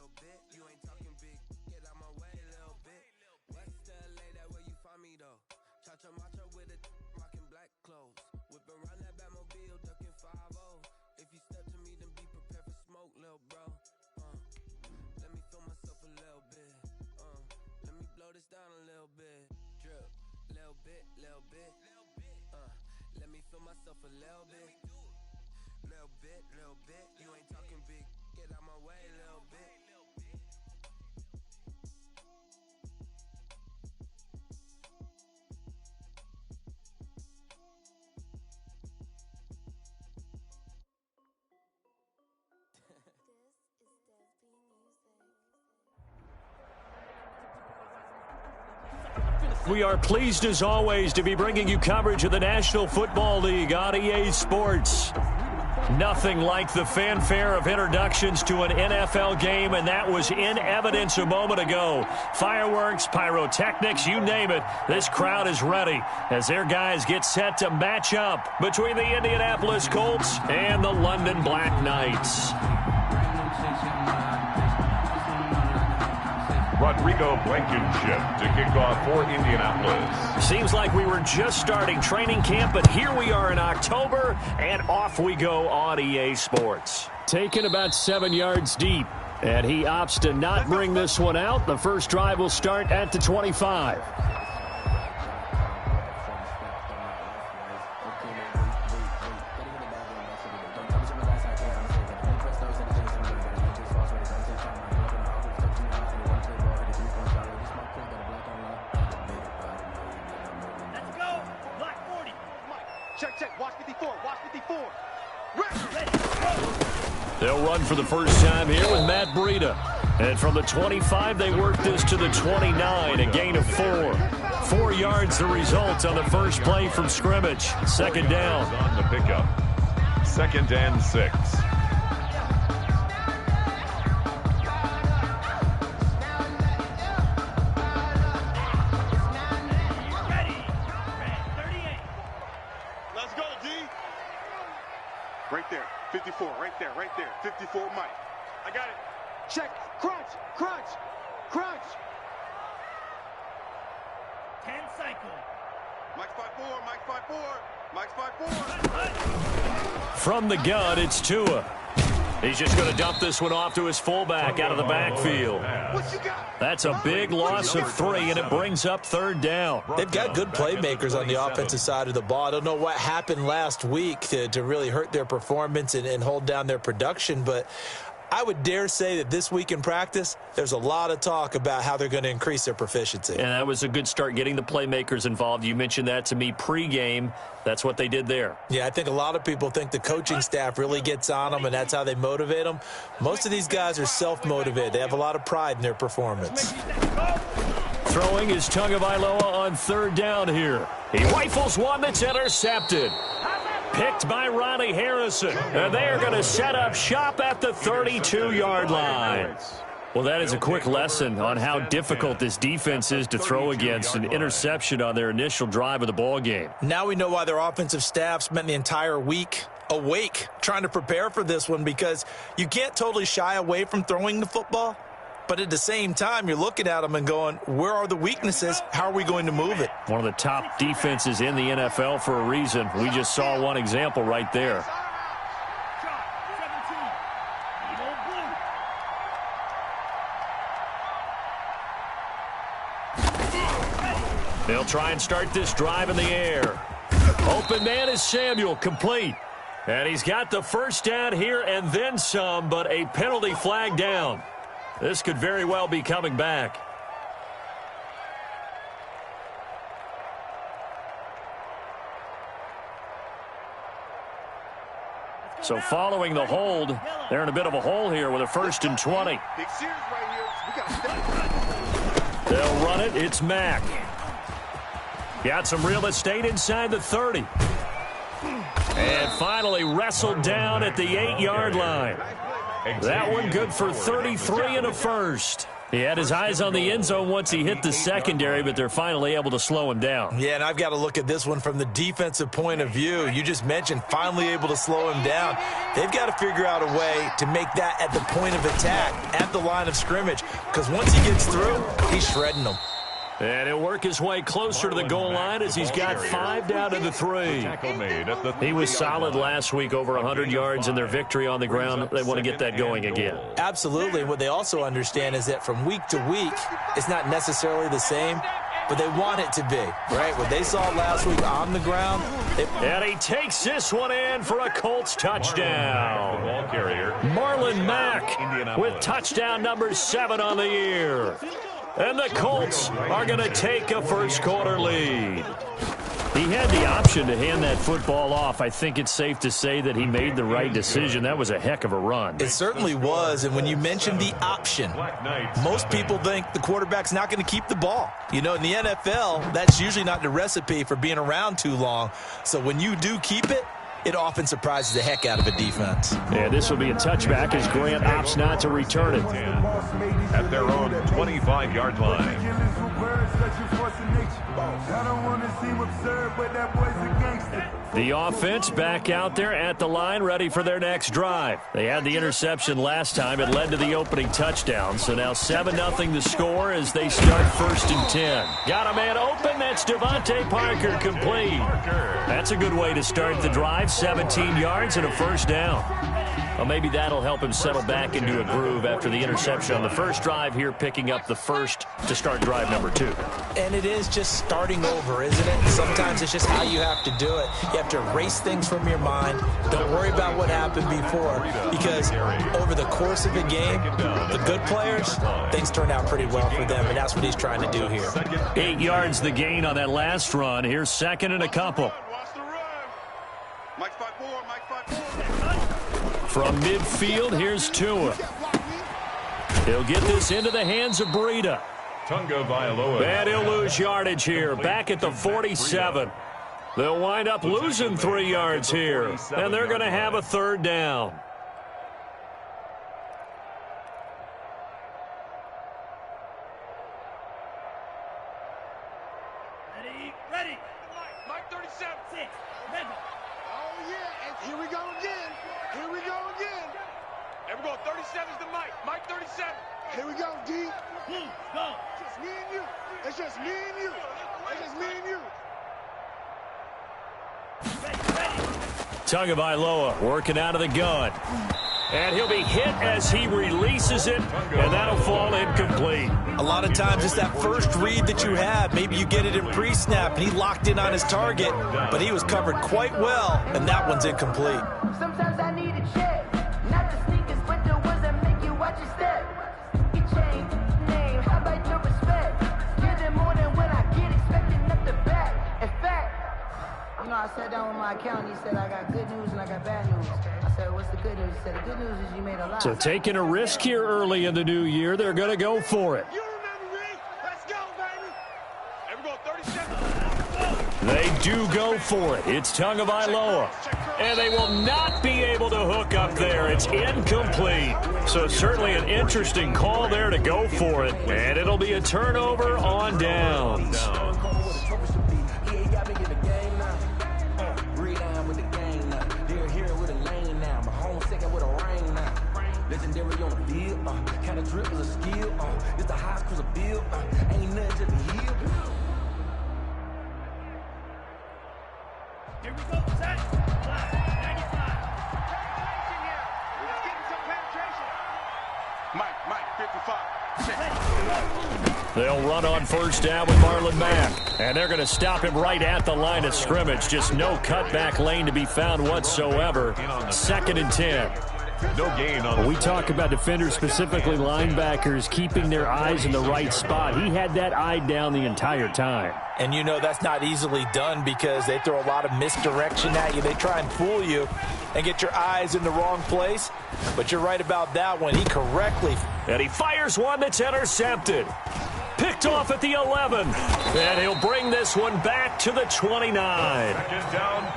little bit. You ain't talking big. Get out my way a little bit. West LA, that where you find me though. Cha-cha macho with a rockin' black clothes. Whippin' around that Batmobile, duckin' 5-0. If you step to me, then be prepared for smoke, little bro. Let me feel myself a little bit. Let me blow this down a little bit. Drip, little bit, little bit. Let me feel myself a little bit. Little bit. You ain't talking big. Get out my way a little bit. We are pleased as always to be bringing you coverage of the National Football League on EA Sports. Nothing like the fanfare of introductions to an NFL game, and that was in evidence a moment ago. Fireworks, pyrotechnics, you name it. This crowd is ready as their guys get set to match up between the Indianapolis Colts and the London Black Knights. Rodrigo Blankenship to kick off for Indianapolis. Seems like we were just starting training camp, but here we are in October, and off we go on EA Sports. Taken about 7 yards deep, and he opts to not bring this one out. The first drive will start at the 25. They'll run for the first time here with Matt Breida. And from the 25, they work this to the 29, a gain of 4. 4 yards the result on the first play from scrimmage. Second down. On the pickup. 2nd and 6. Let's go, D. Right there. 54, right there. 54, Mike. I got it. Check. Crunch. 10 cycle. Mike's 5-4. Mike's 5-4. From the gun, it's Tua. He's just going to dump this one off to his fullback out of the backfield. That's a big loss of 3, and it brings up 3rd down. They've got good playmakers on the offensive side of the ball. I don't know what happened last week to really hurt their performance and hold down their production, but I would dare say that this week in practice, there's a lot of talk about how they're going to increase their proficiency. And that was a good start, getting the playmakers involved. You mentioned that to me pregame. That's what they did there. Yeah, I think a lot of people think the coaching staff really gets on them, and that's how they motivate them. Most of these guys are self-motivated. They have a lot of pride in their performance. Throwing is Tagovailoa on 3rd down here. He rifles one that's intercepted. Picked by Ronnie Harrison. And they are going to set up shop at the 32-yard line. Well, that is a quick lesson on how difficult this defense is to throw against. An interception on their initial drive of the ball game. Now we know why their offensive staff spent the entire week awake trying to prepare for this one, because you can't totally shy away from throwing the football. But at the same time, you're looking at them and going, where are the weaknesses? How are we going to move it? One of the top defenses in the NFL for a reason. We just saw one example right there. They'll try and start this drive in the air. Open man is Samuel, complete. And he's got the first down here and then some, but a penalty flag down. This could very well be coming back. So following the hold, they're in a bit of a hole here with a 1st and 20. They'll run it. It's Mack. Got some real estate inside the 30. And finally wrestled down at the 8-yard line. That one good for 33 and a first. He had his eyes on the end zone once he hit the secondary, but they're finally able to slow him down. Yeah, and I've got to look at this one from the defensive point of view. You just mentioned finally able to slow him down. They've got to figure out a way to make that at the point of attack, at the line of scrimmage, because once he gets through, he's shredding them. And he'll work his way closer to the goal line as he's got 5 down to the 3. He was solid last week, over 100 yards in their victory on the ground. They want to get that going again. Absolutely. And what they also understand is that from week to week, it's not necessarily the same, but they want it to be, right? What they saw last week on the ground. And he takes this one in for a Colts touchdown. Marlon Mack with touchdown number 7 on the year. And the Colts are going to take a first-quarter lead. He had the option to hand that football off. I think it's safe to say that he made the right decision. That was a heck of a run. It certainly was. And when you mention the option, most people think the quarterback's not going to keep the ball. You know, in the NFL, that's usually not the recipe for being around too long. So when you do keep it, it often surprises the heck out of a defense. Yeah, this will be a touchback as Grant opts not to return it. At their own 25-yard line. The offense back out there at the line, ready for their next drive. They had the interception last time. It led to the opening touchdown. So now 7-0 the score as they start 1st and 10. Got a man open. That's Devontae Parker, complete. That's a good way to start the drive. 17 yards and a first down. Well, maybe that'll help him settle back into a groove after the interception on the first drive here, picking up the first to start drive number 2. And it is just starting over, isn't it? Sometimes it's just how you have to do it. You have to erase things from your mind. Don't worry about what happened before, because over the course of a game, the good players, things turn out pretty well for them, and that's what he's trying to do here. 8 yards the gain on that last run. Here's 2nd and a couple. Mike 5-4, Mike 5-4. From midfield, here's Tua. He'll get this into the hands of Breida. Tunga Vailoa. And he'll lose yardage here, back at the 47. They'll wind up losing 3 yards here, and they're going to have a 3rd down. Ready. Mike 37. Oh, yeah, and here we go again. There we go, 37's the Mike. Mike 37. Here we go, D. Go. Just me and you. It's just me and you. Tagovailoa working out of the gun. And he'll be hit as he releases it, and that'll fall incomplete. A lot of times it's that first read that you have. Maybe you get it in pre-snap, and he locked in on his target, but he was covered quite well, and that one's incomplete. Sometimes I need a check, not the sneakers, but the ones that make you watch your step. Your chain, name, how about your respect? Give them more than when I get expecting up the back. In fact, you know, I sat down with my accountant. He said, I got good news and I got bad news. I said, what's the good news? He said, the good news is you made a lot. So taking a risk here early in the new year, they're going to go for it. You remember me? Let's go, baby. There we go, 37. They do go for it. It's Tagovailoa. And they will not be able to hook up there. It's incomplete. So certainly an interesting call there to go for it. And it'll be a turnover on downs. Legendary on the field, kind of drip is a skill. It's the highest cruiser build. Ain't nothing to the heel. Here we go, set. 95. Let's get some penetration. Mike, 55. They'll run on first down with Marlon Mack. And they're going to stop him right at the line of scrimmage. Just no cutback lane to be found whatsoever. 2nd and 10. No gain on. We talk about defenders, specifically linebackers, keeping their eyes in the right spot. He had that eye down the entire time. And you know that's not easily done because they throw a lot of misdirection at you. They try and fool you and get your eyes in the wrong place. But you're right about that one. He correctly. And he fires one that's intercepted. picked off at the 11. And he'll bring this one back to the 29.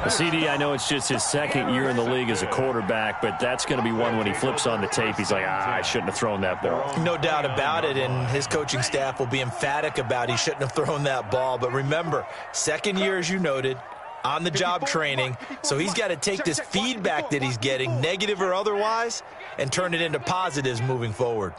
CD, I know it's just his second year in the league as a quarterback, but that's going to be one when he flips on the tape. He's like, I shouldn't have thrown that ball. No doubt about it, and his coaching staff will be emphatic about he shouldn't have thrown that ball. But remember, second year, as you noted, on-the-job training, so he's got to take this feedback that he's getting, negative or otherwise, and turn it into positives moving forward.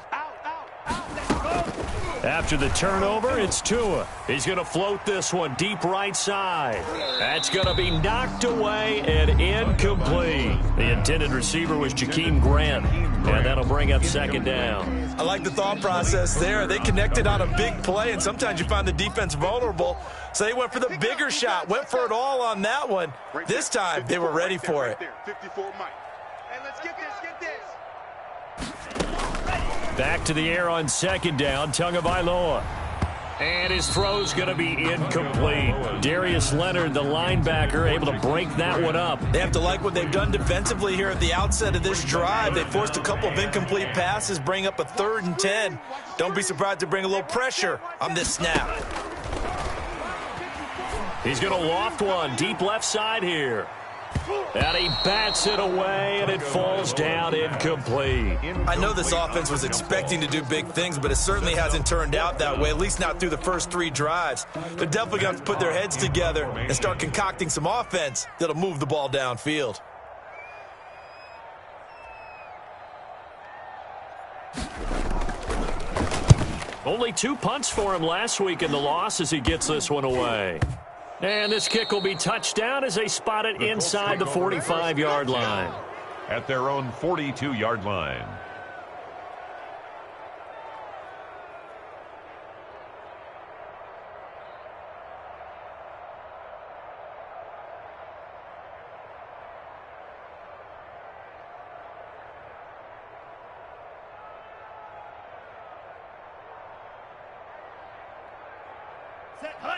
After the turnover, it's Tua. He's going to float this one deep right side. That's going to be knocked away and incomplete. The intended receiver was Jakeem Grant, and that'll bring up second down. I like the thought process there. They connected on a big play, and sometimes you find the defense vulnerable, so they went for the bigger shot, went for it all on that one. This time, they were ready for it. 54 Mike. Hey, let's get this, get this. Back to the air on second down, Tagovailoa. And his throw's going to be incomplete. Darius Leonard, the linebacker, able to break that one up. They have to like what they've done defensively here at the outset of this drive. They forced a couple of incomplete passes, bring up a 3rd and 10. Don't be surprised to bring a little pressure on this snap. He's going to loft one deep left side here. And he bats it away, and it falls down incomplete. I know this offense was expecting to do big things, but it certainly hasn't turned out that way, at least not through the first 3 drives. They're definitely going to put their heads together and start concocting some offense that'll move the ball downfield. Only 2 punts for him last week in the loss as he gets this one away. And this kick will be touchdown as they spot it inside the 45-yard line. At their own 42-yard line.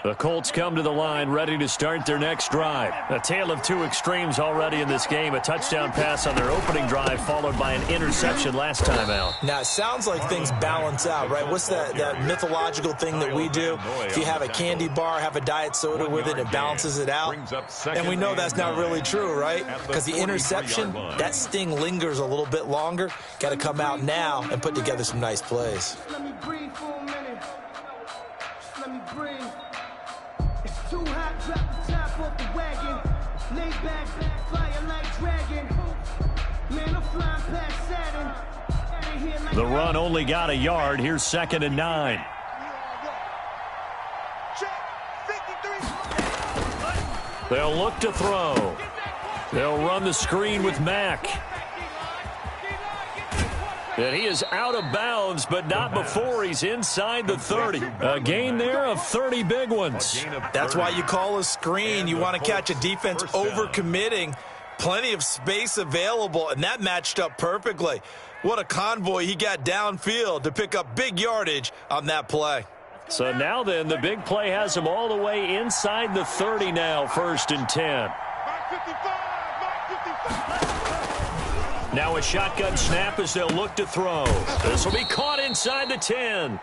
The Colts come to the line ready to start their next drive. A tale of 2 extremes already in this game. A touchdown pass on their opening drive followed by an interception last time out. Now, it sounds like things balance out, right? What's that mythological thing that we do? If you have a candy bar, have a diet soda with it, it balances it out. And we know that's not really true, right? Because the interception, that sting lingers a little bit longer. Got to come out now and put together some nice plays. Let me breathe for a minute. Let me breathe. It's too hot, drop the top off the wagon. Lay back, fire like dragon. Man, I'm flying past Saturn. The run only got a yard. Here's 2nd and 9. They'll look to throw. They'll run the screen with Mack. And he is out of bounds, but not before he's inside the 30. A gain there of 30 big ones. That's why you call a screen. You want to catch a defense overcommitting. Plenty of space available, and that matched up perfectly. What a convoy he got downfield to pick up big yardage on that play. So now then, the big play has him all the way inside the 30 now, 1st and 10. Now a shotgun snap as they'll look to throw. This will be caught inside the 10.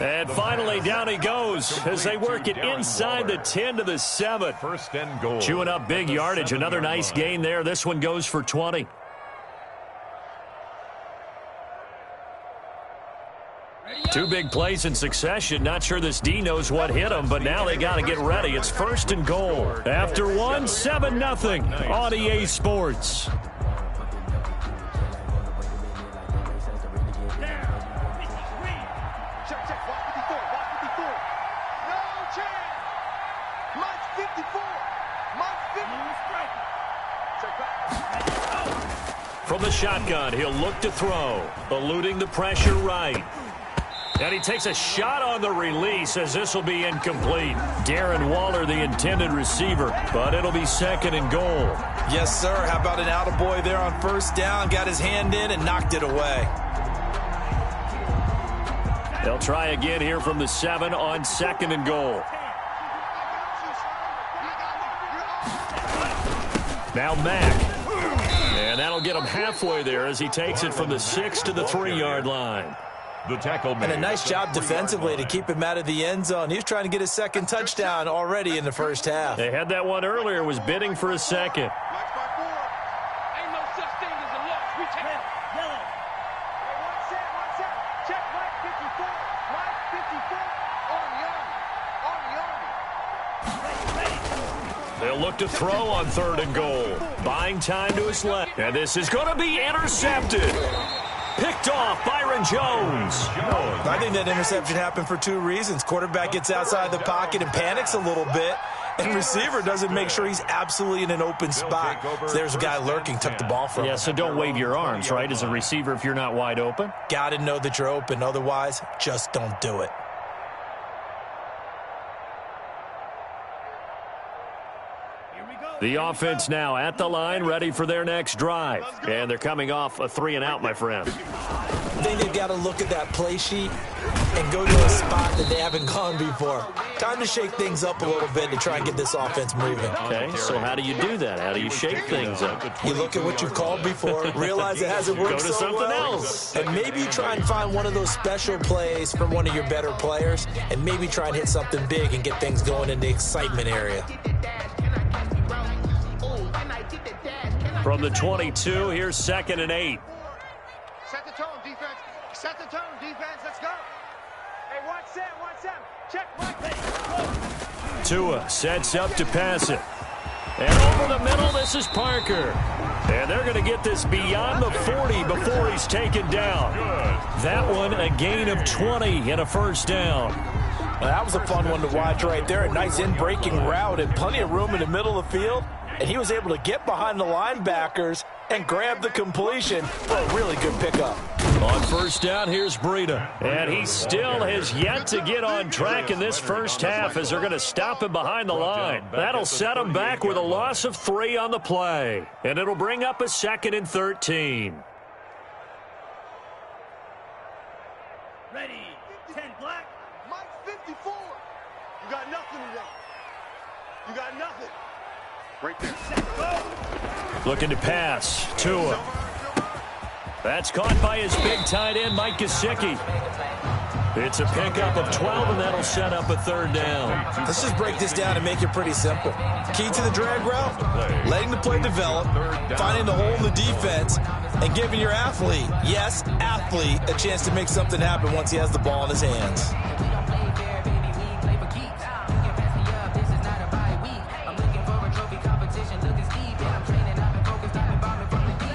And finally down he goes as they work it inside the 10 to the 7. 1st and goal. Chewing up big yardage. Another nice gain there. This one goes for 20. Two big plays in succession. Not sure this D knows what hit him, but now they got to get ready. It's 1st and goal. After 1, 7-0 on EA Sports. From the shotgun, he'll look to throw, eluding the pressure right. And he takes a shot on the release as this will be incomplete. Darren Waller, the intended receiver, but it'll be 2nd and goal. Yes, sir. How about an attaboy there on 1st down? Got his hand in and knocked it away. They'll try again here from the 7 on 2nd and goal. Now Mack. And that'll get him halfway there as he takes it from the 6 to the 3-yard line. The tackle made. And a nice job defensively to keep him out of the end zone. He was trying to get his second touchdown already in the first half. They had that one earlier, was bidding for a second. They'll look to throw on 3rd and goal. Buying time to his left. And this is going to be intercepted. Picked off Byron Jones. I think that interception happened for 2 reasons. Quarterback gets outside the pocket and panics a little bit. And receiver doesn't make sure he's absolutely in an open spot. So there's a guy lurking, took the ball from him. Yeah, so don't wave your arms, right, as a receiver if you're not wide open. Got to know that you're open. Otherwise, just don't do it. The offense now at the line, ready for their next drive. And they're coming off a 3-and-out, my friend. I think they've got to look at that play sheet and go to a spot that they haven't gone before. Time to shake things up a little bit to try and get this offense moving. Okay, so how do you do that? How do you shake things up? You look at what you've called before, realize it hasn't worked so well. Go to something else. And maybe you try and find one of those special plays from one of your better players, and maybe try and hit something big and get things going in the excitement area. From the 22, here's 2nd and 8. Set the tone, defense. Set the tone, defense. Let's go. Hey, watch Sam. Check, Mike. Tua sets up to pass it. And over the middle, this is Parker. And they're going to get this beyond the 40 before he's taken down. That one, a gain of 20 and a first down. Well, that was a fun one to watch right there. A nice in-breaking route and plenty of room in the middle of the field. And he was able to get behind the linebackers and grab the completion for a really good pickup. On first down, here's Breida. And he still has yet to get on track in this first half as they're going to stop him behind the line. That'll set him back with a loss of 3 on the play. And it'll bring up a 2nd and 13. Ready, 10 black. Mike 54. You got nothing today. You got nothing. Right there. Looking to pass. Tua. That's caught by his big tight end, Mike Gesicki. It's a pickup of 12, and that'll set up a 3rd down. Let's just break this down and make it pretty simple. Key to the drag route, letting the play develop, finding the hole in the defense, and giving your athlete, yes, athlete, a chance to make something happen once he has the ball in his hands.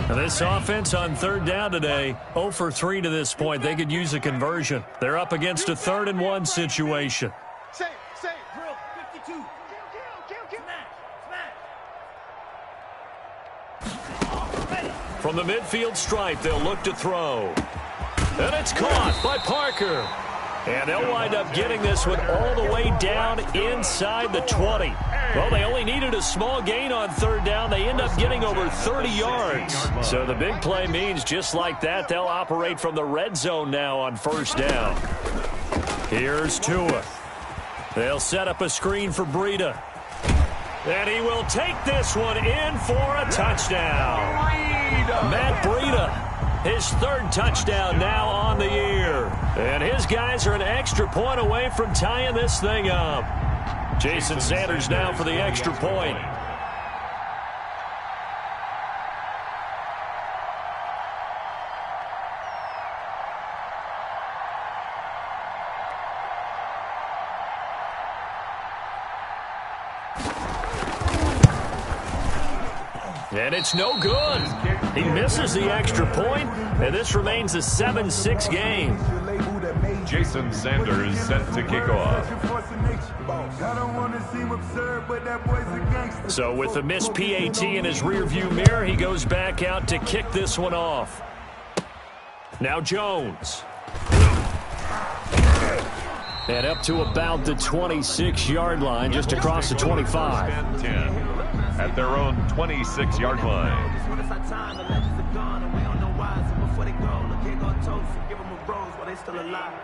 This offense on 3rd down today, 0 for 3 to this point. They could use a conversion. They're up against a 3rd and 1 situation. Same. Drill, 52. Kill. Smash. From the midfield stripe, they'll look to throw. And it's caught by Parker. And they'll wind up getting this one all the way down inside the 20. Well, they only needed a small gain on 3rd down. They end up getting over 30 yards. So the big play means just like that, they'll operate from the red zone now on 1st down. Here's Tua. They'll set up a screen for Breida. And he will take this one in for a touchdown. Matt Breida. His 3rd touchdown now on the year. And his guys are an extra point away from tying this thing up. Jason Sanders now for the extra point. And it's no good. He misses the extra point, and this remains a 7-6 game. Jason Sanders set to kick off. So with the missed PAT in his rearview mirror, he goes back out to kick this one off. Now Jones. And up to about the 26-yard line, just across the 25. 10 at their own 26-yard line.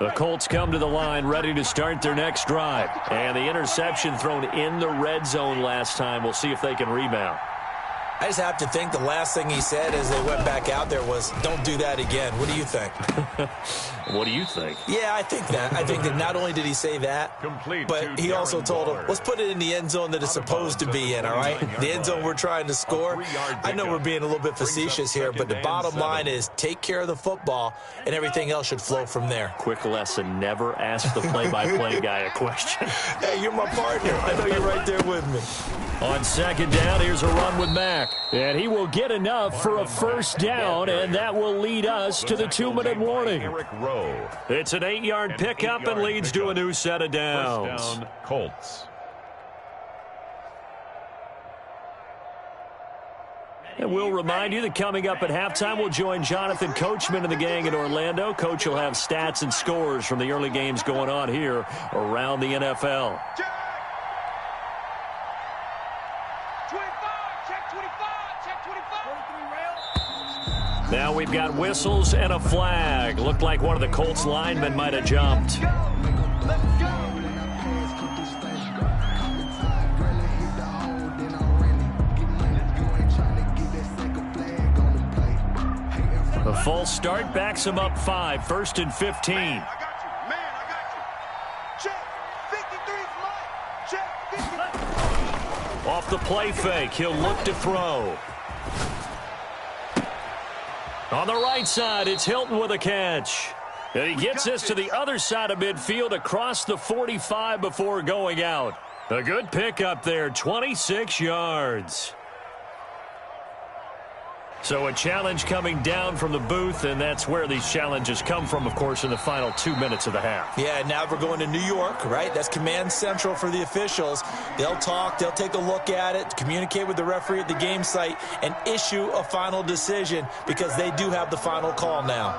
The Colts come to the line ready to start their next drive. And the interception thrown in the red zone last time. We'll see if they can rebound. I just have to think the last thing he said as they went back out there was, don't do that again. What do you think? What do you think? Yeah, I think that. I think that not only did he say that, but he also told him, let's put it in the end zone that it's supposed to be in, all right? The end zone we're trying to score. I know we're being a little bit facetious here, but the bottom line is take care of the football, and everything else should flow from there. Quick lesson, never ask the play-by-play guy a question. Hey, you're my partner. I know you're right there with me. On second down, here's a run with Mack. And he will get enough for a first down, and that will lead us to the 2-minute warning. It's an 8-yard pickup and leads to a new set of downs. First down, Colts. And we'll remind you that coming up at halftime, we'll join Jonathan Coachman and the gang in Orlando. Coach will have stats and scores from the early games going on here around the NFL. Now we've got whistles and a flag. Looked like one of the Colts linemen might have jumped. A false start backs him up 5, 1st and 15. Man, I got you. Check. 53's mine. Check. 53. Off the play fake, he'll look to throw. On the right side, it's Hilton with a catch. And he gets this to the other side of midfield across the 45 before going out. A good pickup there, 26 yards. So a challenge coming down from the booth, and that's where these challenges come from, of course, in the final 2 minutes of the half. Yeah, now we're going to New York, right? That's command central for the officials. They'll talk, they'll take a look at it, communicate with the referee at the game site, and issue a final decision because they do have the final call now.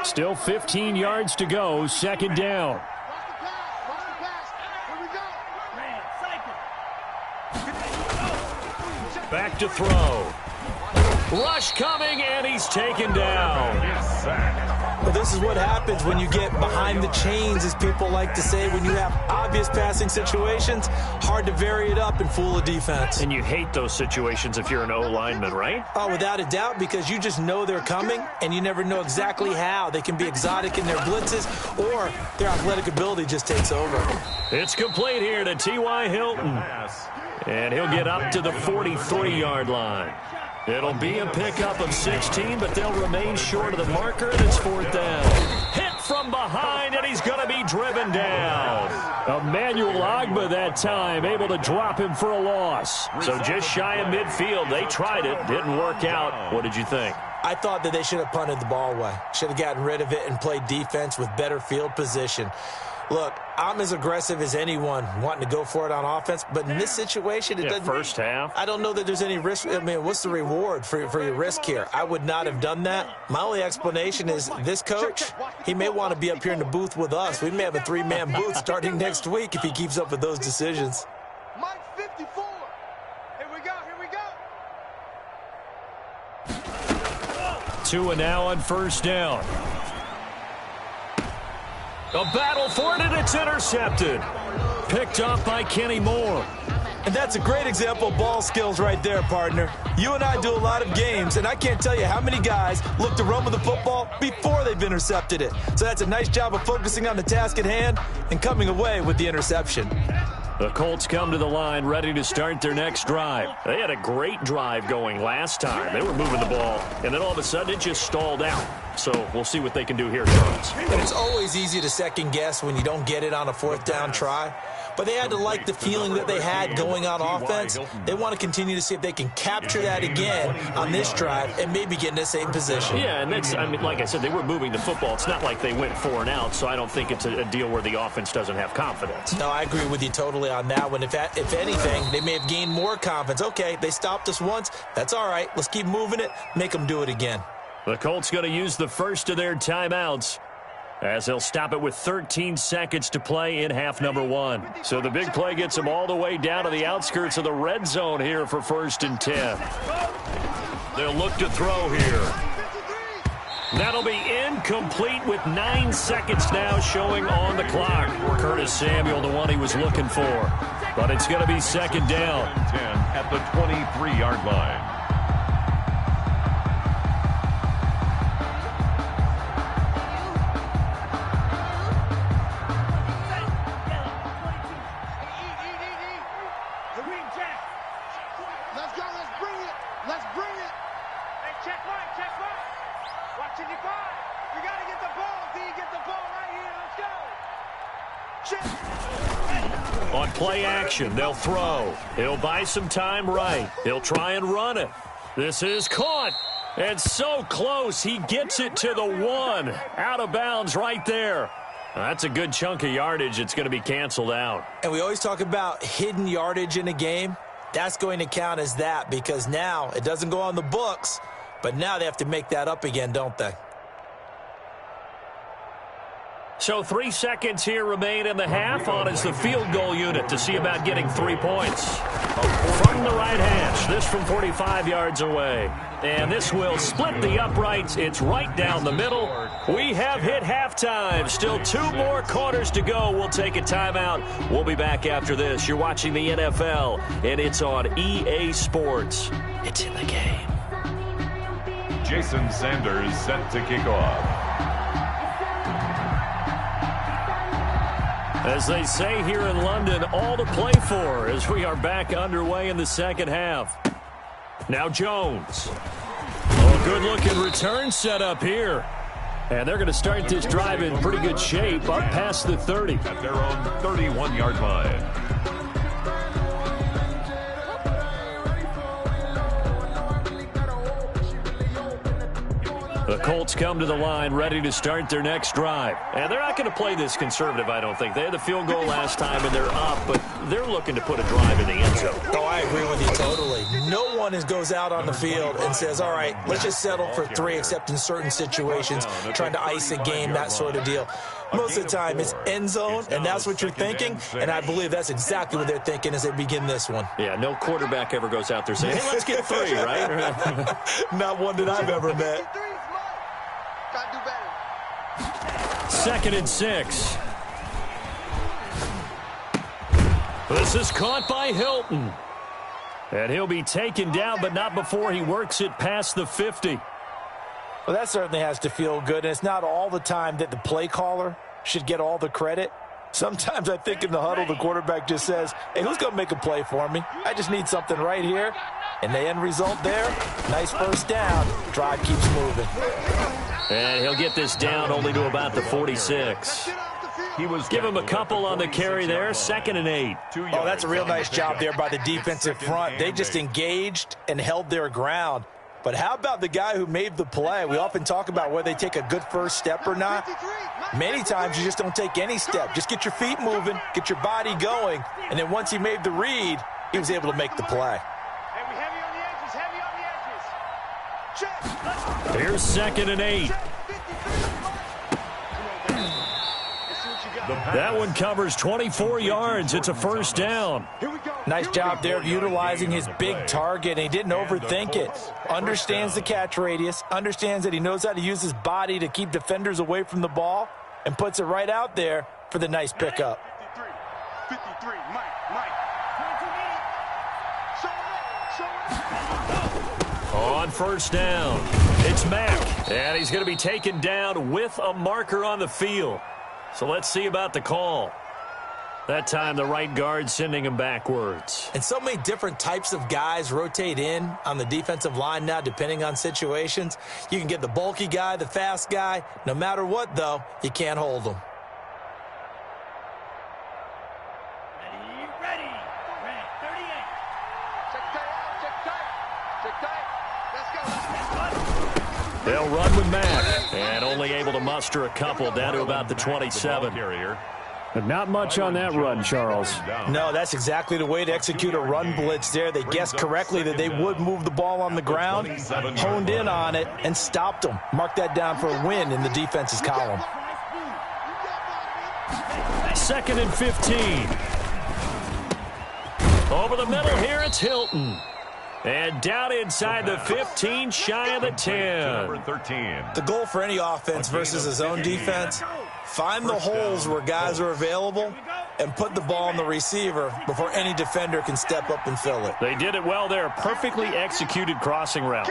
Still 15 yards to go, second down. Back to throw. Rush coming, and he's taken down. Well, this is what happens when you get behind the chains, as people like to say. When you have obvious passing situations, hard to vary it up and fool a defense. And you hate those situations if you're an O-lineman, right? Oh, without a doubt, because you just know they're coming, and you never know exactly how. They can be exotic in their blitzes, or their athletic ability just takes over. It's complete here to T.Y. Hilton. And he'll get up to the 43-yard line. It'll be a pickup of 16, but they'll remain short of the marker, and it's 4th down. Hit from behind, and he's going to be driven down. Emmanuel Ogbah that time, able to drop him for a loss. So just shy of midfield. They tried it, didn't work out. What did you think? I thought that they should have punted the ball away. Should have gotten rid of it and played defense with better field position. Look, I'm as aggressive as anyone wanting to go for it on offense, but in this situation, it doesn't. First half. I don't know that there's any risk. I mean, what's the reward for your risk here? I would not have done that. My only explanation is this coach, he may want to be up here in the booth with us. We may have a 3-man booth starting next week if he keeps up with those decisions. Mike 54. Here we go. 2 and now on first down. A battle for it, and it's intercepted. Picked off by Kenny Moore. And that's a great example of ball skills right there, partner. You and I do a lot of games, and I can't tell you how many guys look to run with the football before they've intercepted it. So that's a nice job of focusing on the task at hand and coming away with the interception. The Colts come to the line ready to start their next drive. They had a great drive going last time. They were moving the ball, and then all of a sudden it just stalled out. So we'll see what they can do here, Charles. And it's always easy to second guess when you don't get it on a 4th down try. But they had to like the feeling that they had going on offense. They want to continue to see if they can capture that again on this drive and maybe get in the same position. Yeah, and that's, I mean, like I said, they were moving the football. It's not like they went 4 and out, so I don't think it's a deal where the offense doesn't have confidence. No, I agree with you totally on that one. If anything, they may have gained more confidence. Okay, they stopped us once. That's all right. Let's keep moving it. Make them do it again. The Colts going to use the first of their timeouts, as they'll stop it with 13 seconds to play in half number 1. So the big play gets them all the way down to the outskirts of the red zone here for 1st and 10. They'll look to throw here. That'll be incomplete with 9 seconds now showing on the clock. Curtis Samuel, the one he was looking for. But it's going to be second down. 10 at the 23-yard line. Let's go, let's bring it. Let's bring it. Hey, check right, check right. Watching you five. We got to get the ball. D, get the ball right here. Let's go. Check. On play action, they'll throw. He'll buy some time right. He'll try and run it. This is caught. And so close, he gets it to the 1. Out of bounds right there. That's a good chunk of yardage. It's going to be canceled out. And we always talk about hidden yardage in a game. That's going to count as that because now it doesn't go on the books, but now they have to make that up again, don't they? So 3 seconds here remain in the half. On is the field goal unit to see about getting 3 points. From the right hash, this from 45 yards away. And this will split the uprights. It's right down the middle. We have hit halftime. Still 2 more quarters to go. We'll take a timeout. We'll be back after this. You're watching the NFL, and it's on EA Sports. It's in the game. Jason Sanders set to kick off. As they say here in London, all to play for as we are back underway in the second half. Now Jones. Oh, good-looking return set up here. And they're going to start this drive in pretty good shape up past the 30. At their own 31-yard line. The Colts come to the line ready to start their next drive. And they're not going to play this conservative, I don't think. They had the field goal last time, and they're up, but they're looking to put a drive in the end zone. Oh, I agree with you totally. No one goes out on the field and says, all right, let's just settle for 3, except in certain situations, trying to ice a game, that sort of deal. Most of the time, it's end zone, and that's what you're thinking, and I believe that's exactly what they're thinking as they begin this one. Yeah, no quarterback ever goes out there saying, hey, let's get 3, right? Not one that I've ever met. Gotta do better. 2nd and 6. This is caught by Hilton. And he'll be taken down, but not before he works it past the 50. Well, that certainly has to feel good, and it's not all the time that the play caller should get all the credit. Sometimes I think in the huddle, the quarterback just says, hey, who's going to make a play for me? I just need something right here. And the end result there, nice first down. Drive keeps moving. And he'll get this down only to about the 46. Give him a couple on the carry there, 2nd and 8. Oh, that's a real nice job there by the defensive front. They just engaged and held their ground. But how about the guy who made the play? We often talk about whether they take a good first step or not. Many times you just don't take any step. Just get your feet moving, get your body going, and then once he made the read, he was able to make the play. Here's 2nd and 8. That one covers 24 yards. It's a first down. Nice job there of utilizing his big target, and he didn't overthink it. Understands the catch radius, understands that he knows how to use his body to keep defenders away from the ball, and puts it right out there for the nice pickup. 53, Mike. On first down, it's Mack, and he's going to be taken down with a marker on the field. So let's see about the call. That time, the right guard sending him backwards. And so many different types of guys rotate in on the defensive line now, depending on situations. You can get the bulky guy, the fast guy. No matter what, though, you can't hold them. Ready. 38. Check tight. Let's go. They'll run with Mack, and only able to muster a couple down to about the 27. But not much on that run, Charles. No, that's exactly the way to execute a run blitz there. They guessed correctly that they would move the ball on the ground, honed in on it, and stopped them. Mark that down for a win in the defense's column. 2nd and 15. Over the middle here, it's Hilton. And down inside the 15, shy of the 10. Number 13. The goal for any offense versus his own defense, find the holes where guys are available and put the ball on the receiver before any defender can step up and fill it. They did it well there. Perfectly executed crossing route.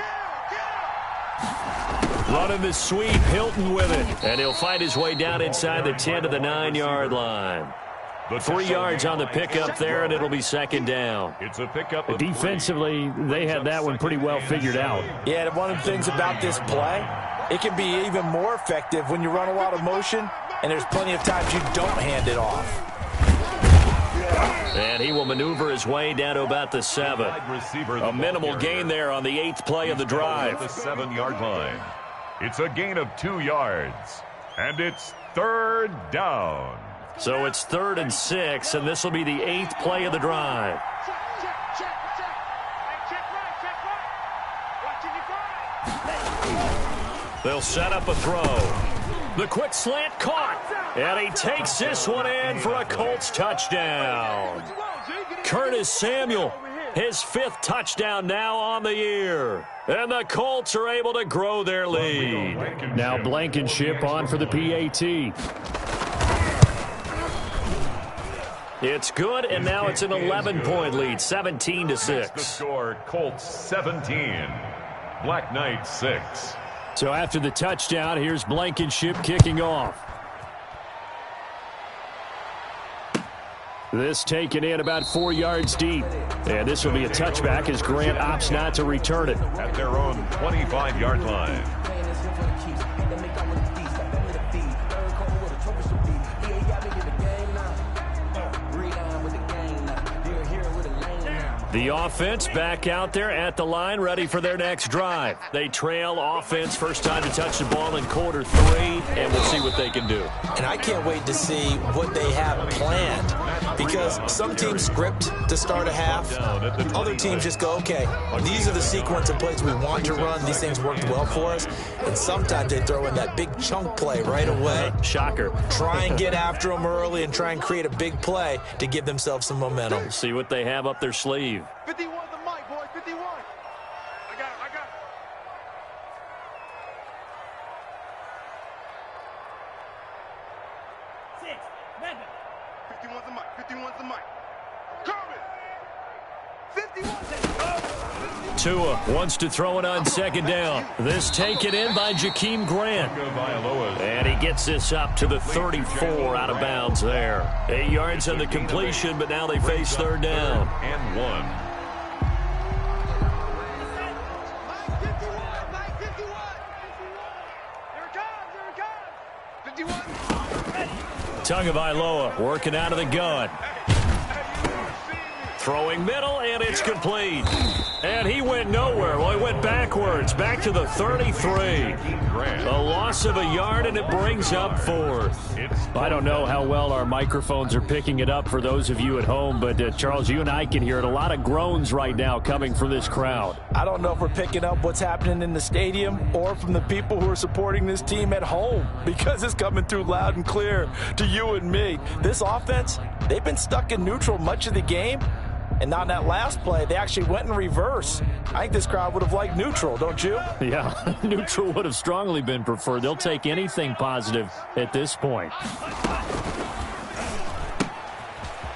Running the sweep, Hilton with it. And he'll fight his way down inside the 10 to the 9-yard line. 3 yards on the pickup there, and it'll be second down. It's a pickup. Defensively, they had that one pretty well figured out. Yeah, and one of the things about this play, it can be even more effective when you run a lot of motion, and there's plenty of times you don't hand it off. And he will maneuver his way down to about the 7. A minimal gain there on the 8th play of the drive. The 7-yard line. It's a gain of 2 yards, and it's third down. So it's 3rd and 6, and this will be the 8th play of the drive. They'll set up a throw. The quick slant caught, and he takes this one in for a Colts touchdown. Curtis Samuel, his 5th touchdown now on the year. And the Colts are able to grow their lead. Now Blankenship on for the PAT. It's good, and now it's an 11-point lead, 17-6. The score, Colts 17, Black Knight 6. So after the touchdown, here's Blankenship kicking off. This taken in about 4 yards deep. And this will be a touchback as Grant opts not to return it. At their own 25-yard line. The offense back out there at the line, ready for their next drive. They trail offense, first time to touch the ball in quarter 3, and we'll see what they can do. And I can't wait to see what they have planned, because some teams script to start a half. Other teams just go, okay, these are the sequence of plays we want to run. These things worked well for us. And sometimes they throw in that big chunk play right away. Shocker. Try and get after them early and try and create a big play to give themselves some momentum. See what they have up their sleeve. 51 the mic, boy, 51. I got it. 51's the mic, 51's the mic. Kermit! 51's it. Tua wants to throw it on second down. This taken in by Jakeem Grant. And he gets this up to the 34 out of bounds there. 8 yards on the completion, but now they face third down. And 1. Tagovailoa working out of the gun. Throwing middle, and it's complete. And he went nowhere. Well, he went backwards, back to the 33. A loss of a yard, and it brings up 4th. I don't know how well our microphones are picking it up for those of you at home, but Charles, you and I can hear it. A lot of groans right now coming from this crowd. I don't know if we're picking up what's happening in the stadium or from the people who are supporting this team at home, because it's coming through loud and clear to you and me. This offense, they've been stuck in neutral much of the game. And on that last play, they actually went in reverse. I think this crowd would have liked neutral, don't you? Yeah, neutral would have strongly been preferred. They'll take anything positive at this point.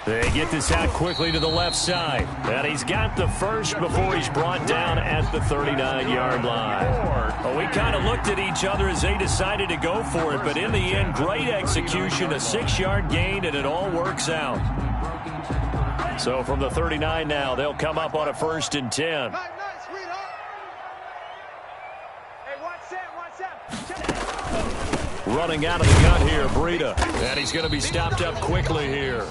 They get this out quickly to the left side. And he's got the first before he's brought down at the 39-yard line. Well, we kind of looked at each other as they decided to go for it. But in the end, great execution, a 6-yard gain, and it all works out. So from the 39 now, they'll come up on a 1st and 10. Running out of the gun here, Breida. And he's going to be stopped up quickly here.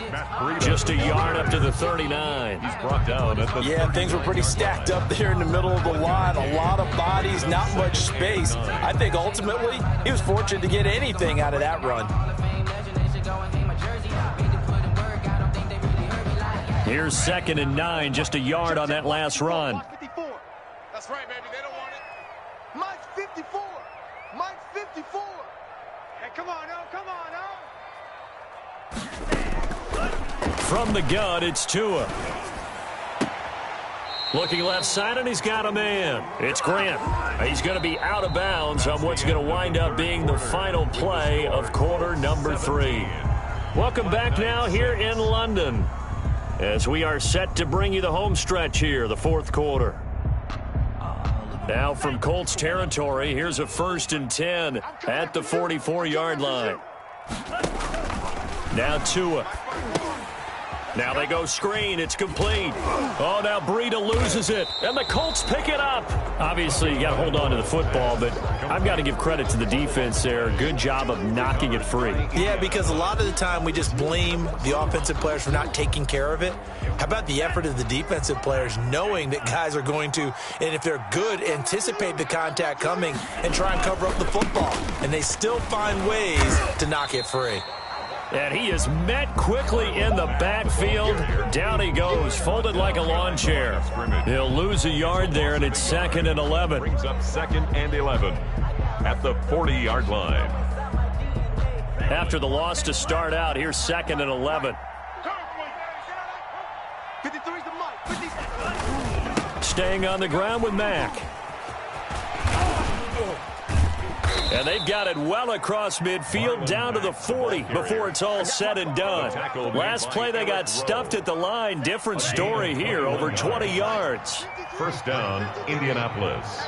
Just a yard up to the 39. He's brought down at the Yeah, things were pretty stacked up there in the middle of the line. A lot of bodies, not much space. I think ultimately he was fortunate to get anything out of that run. Here's 2nd and 9, just a yard on that last run. 54. That's right, baby. They don't want it. Mike's 54. Mike's 54. Hey, come on, no. From the gun, it's Tua. Looking left side, and he's got a man. It's Grant. He's going to be out of bounds on what's going to wind up being the final play of quarter number 3. Welcome back now here in London as we are set to bring you the home stretch here, the fourth quarter. Now from Colts territory, here's a 1st and 10 at the 44-yard line. Now Tua. Now they go screen. It's complete. Oh, now Breida loses it. And the Colts pick it up. Obviously, you got to hold on to the football, but I've got to give credit to the defense there. Good job of knocking it free. Yeah, because a lot of the time we just blame the offensive players for not taking care of it. How about the effort of the defensive players knowing that guys are going to, and if they're good, anticipate the contact coming and try and cover up the football. And they still find ways to knock it free. And he is met quickly in the backfield. Down he goes, folded like a lawn chair. He'll lose a yard there, and it's 2nd and 11. Brings up 2nd and 11 at the 40-yard line. After the loss to start out, here's 2nd and 11. 53's the mic. Staying on the ground with Mack. And they've got it well across midfield down to the 40 before it's all said and done. Last play they got stuffed at the line. Different story here, over 20 yards. First down, Indianapolis.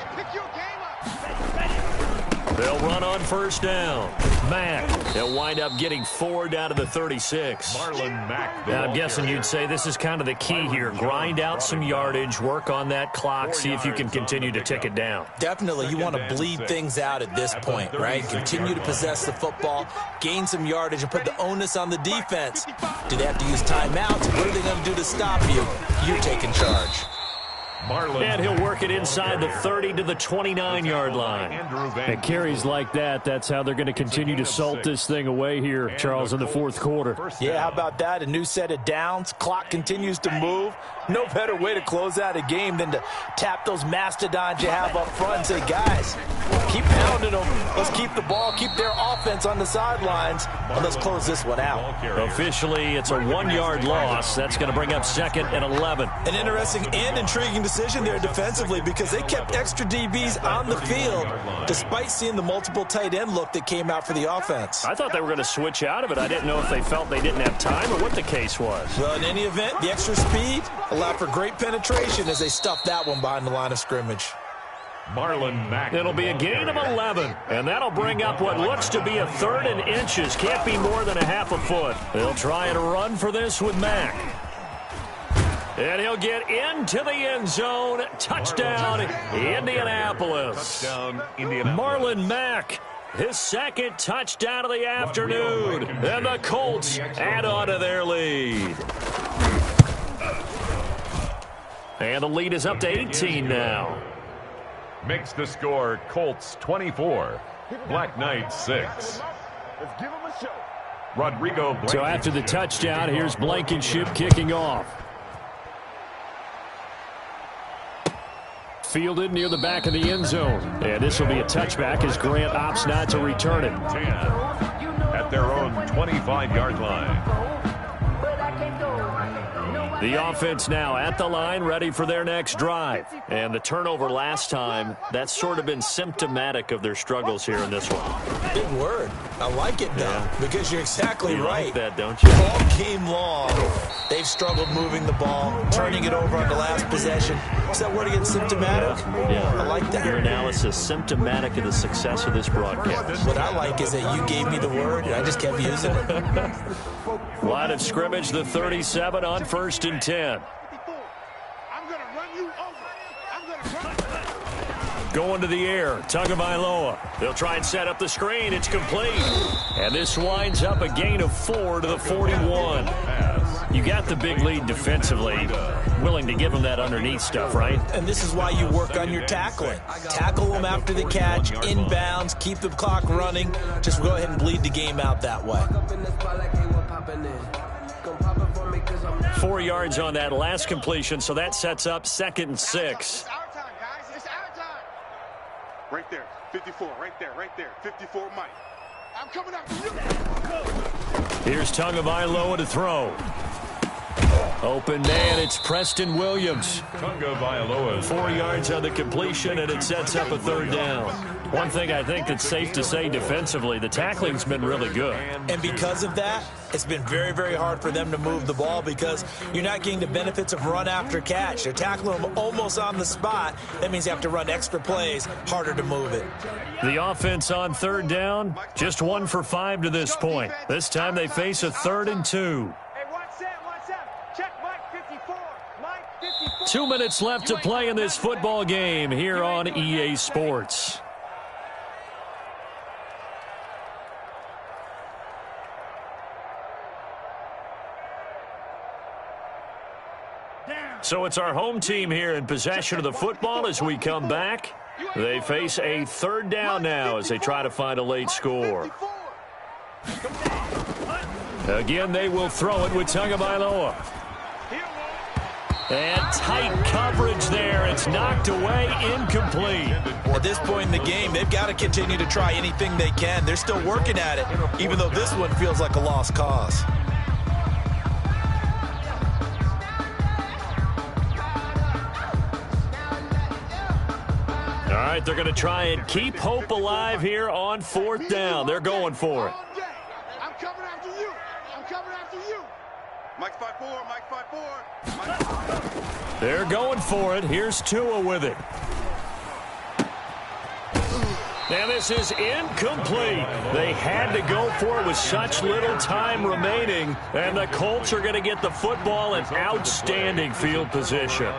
They'll run on first down. Mack, they'll wind up getting 4 down to the 36. Marlon Mack. Now, I'm guessing you'd say this is kind of the key here. Grind out some yardage, work on that clock, see if you can continue to tick it down. Definitely, you want to bleed things out at this point, right? Continue to possess the football, gain some yardage, and put the onus on the defense. Do they have to use timeouts? What are they going to do to stop you? You're taking charge. And he'll work it inside the 30 to the 29-yard line. At carries like that, that's how they're going to continue to salt this thing away here, Charles, in the fourth quarter. Yeah, how about that? A new set of downs. Clock continues to move. No better way to close out a game than to tap those mastodons you have up front and say, guys, keep pounding them. Let's keep the ball, keep their offense on the sidelines, and let's close this one out. Officially, it's a 1-yard loss. That's going to bring up 2nd and 11. An interesting and intriguing decision there defensively because they kept extra DBs on the field despite seeing the multiple tight end look that came out for the offense. I thought they were going to switch out of it. I didn't know if they felt they didn't have time or what the case was. Well, in any event, the extra speed allowed for great penetration as they stuffed that one behind the line of scrimmage. Marlon Mack. It'll be a gain of 11, and that'll bring up what looks to be a 3rd and inches. Can't be more than a half a foot. They'll try and run for this with Mack. And he'll get into the end zone. Touchdown, Indianapolis. Touchdown, Indianapolis. Marlon Mack, his 2nd touchdown of the afternoon. And the Colts add on to their lead. And the lead is up to 18 now. Makes the score Colts 24, Black Knights 6. Let's give them a show. Rodrigo Blankenship. So after the touchdown, here's Blankenship kicking off. Fielded near the back of the end zone. And this will be a touchback as Grant opts not to return it. 10 at their own 25-yard line. The offense now at the line, ready for their next drive. And the turnover last time, that's sort of been symptomatic of their struggles here in this one. Big word. I like it, though, because you're exactly right. You like that, don't you? All game long, they've struggled moving the ball, turning it over on the last possession. Is that word again, symptomatic? Yeah. I like that. Your analysis, symptomatic of the success of this broadcast. What I like is that you gave me the word, and I just kept using it. Line of scrimmage, the 37 on 1st and 10. I'm going to run you over. I'm going to run. Going to the air, Tagovailoa. They'll try and set up the screen. It's complete. And this winds up a gain of 4 to the 41. You got the big lead defensively. Willing to give them that underneath stuff, right? And this is why you work on your tackling. Tackle them after the catch, inbounds, keep the clock running. Just go ahead and bleed the game out that way. 4 yards on that last completion, so that sets up 2nd and 6. Right there, 54, right there, 54, Mike. I'm coming up. Here's Tagovailoa to throw. Open man, it's Preston Williams. Tunga Vailoa. 4 yards on the completion, and it sets up a third down. One thing I think that's safe to say defensively, the tackling's been really good. And because of that, it's been very, very hard for them to move the ball because you're not getting the benefits of run after catch. They're tackling them almost on the spot. That means you have to run extra plays, harder to move it. The offense on third down, just 1 for 5 to this point. This time they face a 3rd and 2. 2 minutes left to play in this football game here on EA Sports. So it's our home team here in possession of the football as we come back. They face a 3rd down now as they try to find a late score. Again, they will throw it with Tunga Vailoa. And tight coverage there. It's knocked away, incomplete. At this point in the game, they've got to continue to try anything they can. They're still working at it, even though this one feels like a lost cause. All right, they're going to try and keep hope alive here on 4th down. They're going for it. I'm coming after you. I'm coming after you. Mike 5-4, Mike 5-4. They're going for it. Here's Tua with it. And this is incomplete. They had to go for it with such little time remaining. And the Colts are going to get the football in outstanding field position.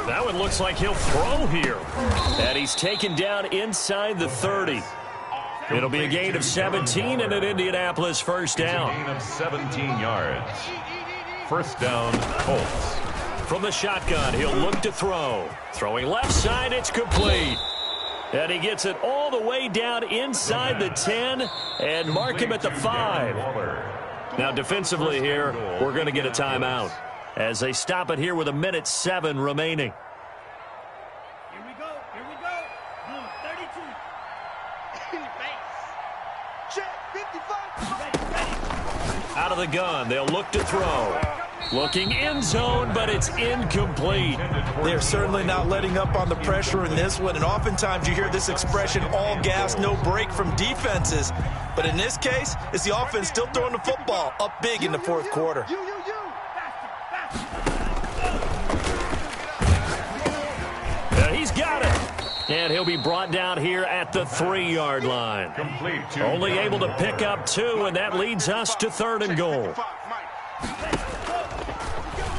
That one looks like he'll throw here. And he's taken down inside the 30. It'll be a gain of 17 and an Indianapolis 1st down. It's a gain of 17 yards. 1st down, Colts. From the shotgun, he'll look to throw. Throwing left side, it's complete. And he gets it all the way down inside the 10 and mark him at the 5. Now defensively here, we're going to get a timeout as they stop it here with 1:07 remaining. Here we go. Blue 32. Check 55. Out of the gun, they'll look to throw. Looking end zone, but it's incomplete. They're certainly not letting up on the pressure in this one, and oftentimes you hear this expression, all gas, no break from defenses. But in this case, it's the offense still throwing the football up big in the 4th quarter. He's got it. And he'll be brought down here at the 3-yard line. Complete to Only able to pick up 2, and that leads us to 3rd and goal.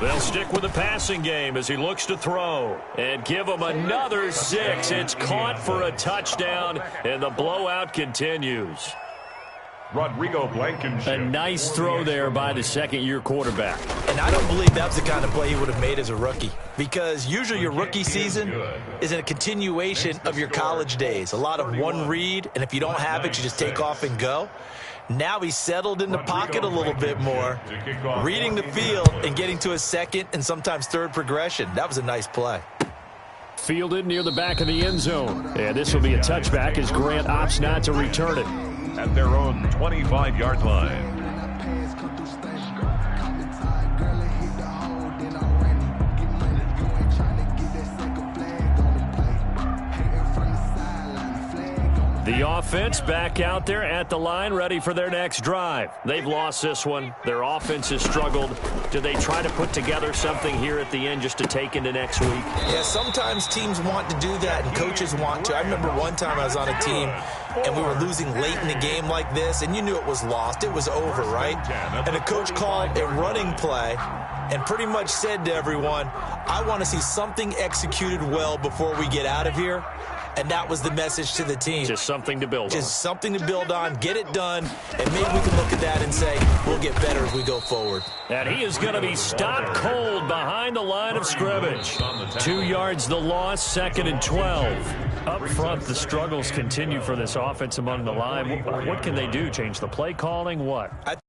They'll stick with the passing game as he looks to throw and give him another 6. It's caught for a touchdown, and the blowout continues. Rodrigo Blankenship. A nice throw there by the 2nd-year quarterback. And I don't believe that's the kind of play he would have made as a rookie, because usually your rookie season is a continuation of your college days. A lot of one read, and if you don't have it, you just take off and go. Now he's settled in the pocket a little bit more, reading the field and getting to his 2nd and sometimes 3rd progression. That was a nice play. Fielded near the back of the end zone. And this will be a touchback as Grant opts not to return it. At their own 25-yard line. The offense back out there at the line, ready for their next drive. They've lost this one. Their offense has struggled. Do they try to put together something here at the end just to take into next week? Yeah, sometimes teams want to do that and coaches want to. I remember one time I was on a team and we were losing late in the game like this, and you knew it was lost. It was over, right? And the coach called a running play and pretty much said to everyone, I want to see something executed well before we get out of here. and that was the message to the team. Just something to build on. Just something to build on, get it done, and maybe we can look at that and say we'll get better as we go forward. And he is going to be stopped cold behind the line of scrimmage. 2 yards the loss, 2nd and 12. Up front, the struggles continue for this offense among the line. What can they do? Change the play calling? What?